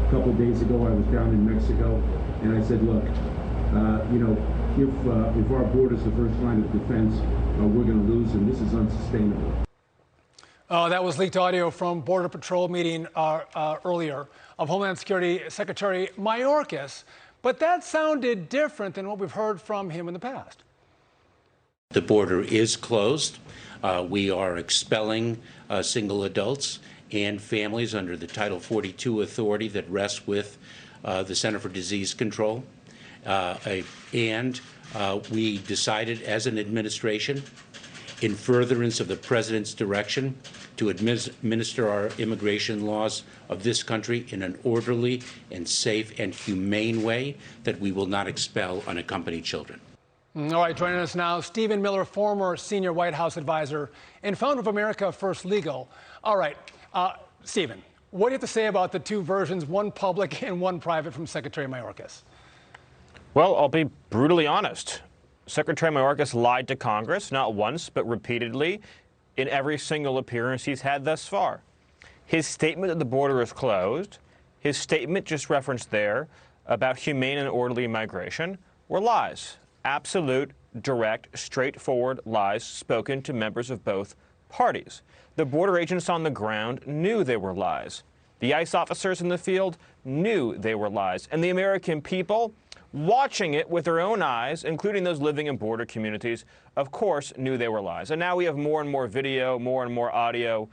A couple of days ago, I was down in Mexico, and I said, look, if our border is the first line of defense, we're going to lose, and this is unsustainable. That was leaked audio from Border Patrol meeting earlier of Homeland Security Secretary Mayorkas. But that sounded different than what we've heard from him in the past. The border is closed. We are expelling single adults and families under the Title 42 authority that rests with the Center for Disease Control. And we decided as an administration, in furtherance of the President's direction, to administer our immigration laws of this country in an orderly and safe and humane way, that we will not expel unaccompanied children. All right, joining us now, Stephen Miller, former senior White House advisor and founder of America First Legal. All right, Stephen, what do you have to say about the two versions, one public and one private, from Secretary Mayorkas? Well, I'll be brutally honest. Secretary Mayorkas lied to Congress, not once, but repeatedly, in every single appearance he's had thus far. His statement that the border is closed, his statement just referenced there about humane and orderly migration, were lies. Absolute, direct, straightforward lies spoken to members of both parties. The border agents on the ground knew they were lies. The ICE officers in the field knew they were lies. And the American people, watching it with their own eyes, including those living in border communities, of course, knew they were lies. And now we have more and more video, more and more audio,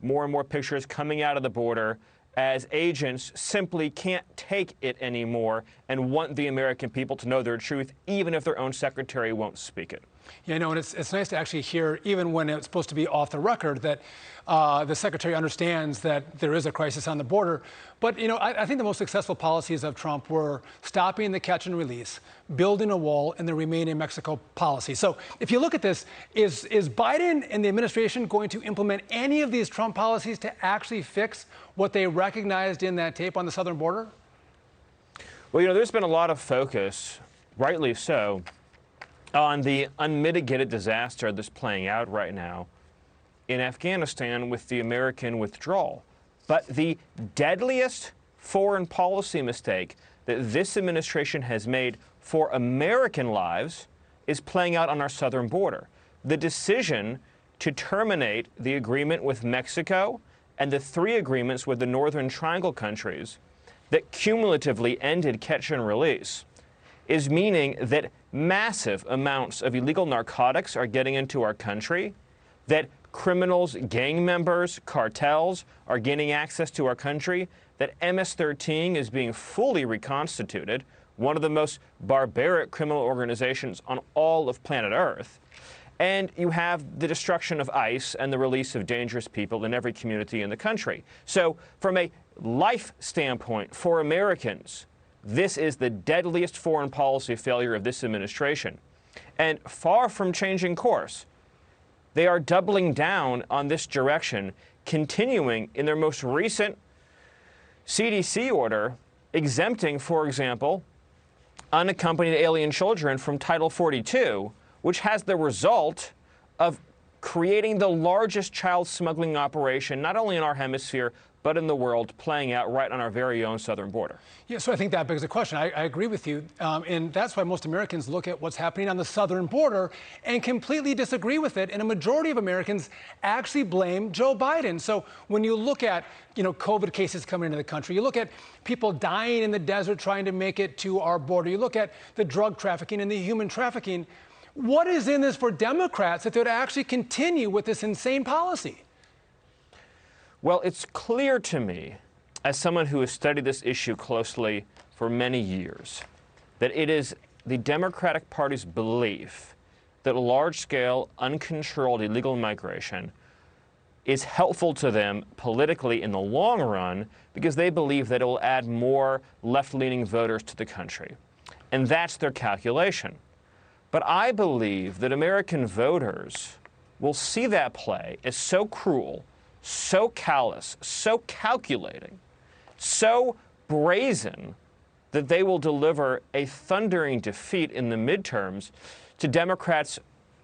more and more pictures coming out of the border as agents simply can't take it anymore and want the American people to know their truth, even if their own secretary won't speak it. Yeah, and it's nice to actually hear, even when it's supposed to be off the record, that the secretary understands that there is a crisis on the border. But, I think the most successful policies of Trump were stopping the catch and release, building a wall, and the Remain in Mexico policy. So if you look at this, is Biden and the administration going to implement any of these Trump policies to actually fix what they recognized in that tape on the southern border? Well, there's been a lot of focus, rightly so, on the unmitigated disaster that's playing out right now in Afghanistan with the American withdrawal. But the deadliest foreign policy mistake that this administration has made for American lives is playing out on our southern border. The decision to terminate the agreement with Mexico and the 3 agreements with the Northern Triangle countries that cumulatively ended catch and release is meaning that massive amounts of illegal narcotics are getting into our country, that criminals, gang members, cartels are gaining access to our country, that MS-13 is being fully reconstituted, one of the most barbaric criminal organizations on all of planet Earth. And you have the destruction of ICE and the release of dangerous people in every community in the country. So from a life standpoint for Americans, this is the deadliest foreign policy failure of this administration. And far from changing course, they are doubling down on this direction, continuing in their most recent CDC order, exempting, for example, unaccompanied alien children from Title 42, which has the result of creating the largest child smuggling operation, not only in our hemisphere, but in the world, playing out right on our very own southern border. Yeah, so I think that begs the question. I agree with you. And that's why most Americans look at what's happening on the southern border and completely disagree with it. And a majority of Americans actually blame Joe Biden. So when you look at, COVID cases coming into the country, you look at people dying in the desert trying to make it to our border, you look at the drug trafficking and the human trafficking, what is in this for Democrats that they would actually continue with this insane policy? Well, it's clear to me, as someone who has studied this issue closely for many years, that it is the Democratic Party's belief that large-scale, uncontrolled illegal migration is helpful to them politically in the long run because they believe that it will add more left-leaning voters to the country. And that's their calculation. But I believe that American voters will see that play as so cruel, so callous, so calculating, so brazen that they will deliver a thundering defeat in the midterms to Democrats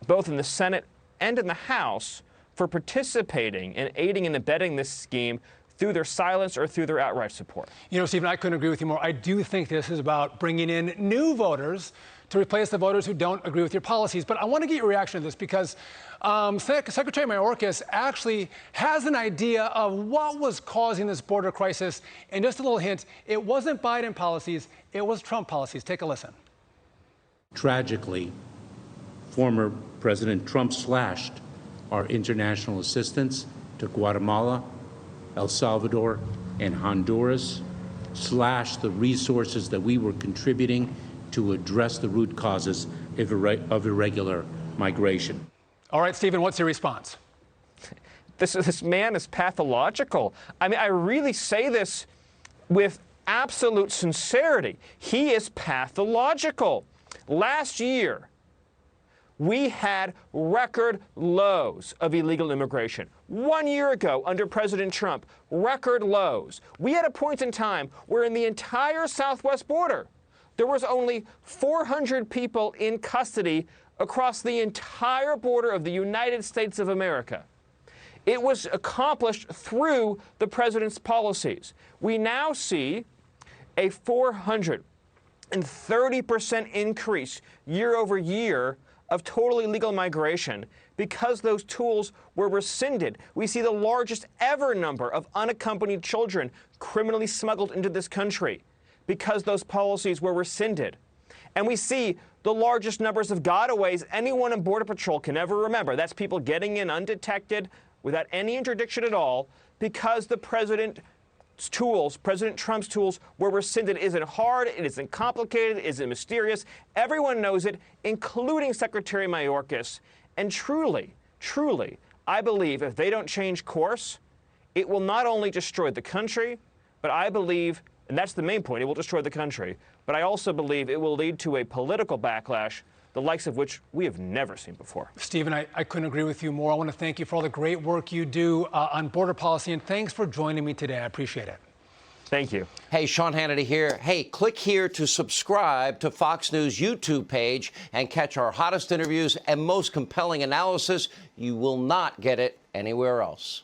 both in the Senate and in the House for participating and aiding and abetting this scheme through their silence or through their outright support. You know, Stephen, I couldn't agree with you more. I do think this is about bringing in new voters to replace the voters who don't agree with your policies. But I want to get your reaction to this because Secretary Mayorkas actually has an idea of what was causing this border crisis. And just a little hint, it wasn't Biden policies, it was Trump policies. Take a listen. Tragically, former President Trump slashed our international assistance to Guatemala, El Salvador, and Honduras, slashed the resources that we were contributing to address the root causes of irregular migration. All right, Stephen, what's your response? This man is pathological. I mean, I really say this with absolute sincerity. He is pathological. Last year, we had record lows of illegal immigration. 1 year ago, under President Trump, record lows. We had a point in time where in the entire southwest border, there was only 400 people in custody across the entire border of the United States of America. It was accomplished through the president's policies. We now see a 430% increase year over year of total illegal migration because those tools were rescinded. We see the largest ever number of unaccompanied children criminally smuggled into this country because those policies were rescinded. And we see the largest numbers of gotaways anyone in Border Patrol can ever remember. That's people getting in undetected without any interdiction at all because the President Trump's tools were rescinded. It isn't hard, it isn't complicated, it isn't mysterious. Everyone knows it, including Secretary Mayorkas. And truly, I believe if they don't change course, it will not only destroy the country, but I believe, and that's the main point, it will destroy the country, but I also believe it will lead to a political backlash, the likes of which we have never seen before. Stephen, I couldn't agree with you more. I want to thank you for all the great work you do on border policy, and thanks for joining me today. I appreciate it. Thank you. Hey, Sean Hannity here. Hey, click here to subscribe to Fox News YouTube page and catch our hottest interviews and most compelling analysis. You will not get it anywhere else.